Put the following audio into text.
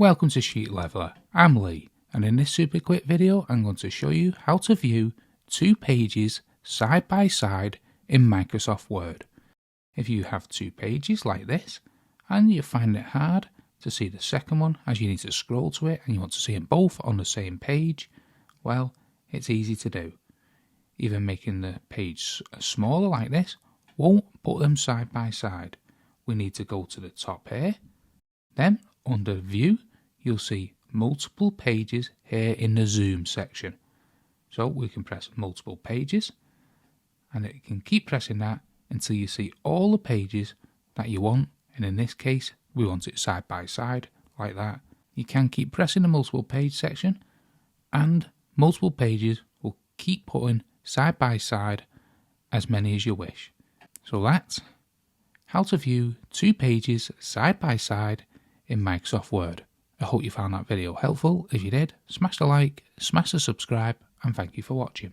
Welcome to Sheet Leveler, I'm Lee, and in this super quick video I'm going to show you how to view two pages side by side in Microsoft Word. If you have two pages like this and you find it hard to see the second one as you need to scroll to it and you want to see them both on the same page, well, it's easy to do. Even making the page smaller like this won't put them side by side. We need to go to the top here, then under View you'll see multiple pages here in the zoom section. So we can press multiple pages and it can keep pressing that until you see all the pages that you want, and in this case we want it side by side like that. You can keep pressing the multiple page section and multiple pages will keep putting side by side as many as you wish. So that's how to view two pages side by side in Microsoft Word. I hope you found that video helpful. If you did, smash the like, smash the subscribe, and thank you for watching.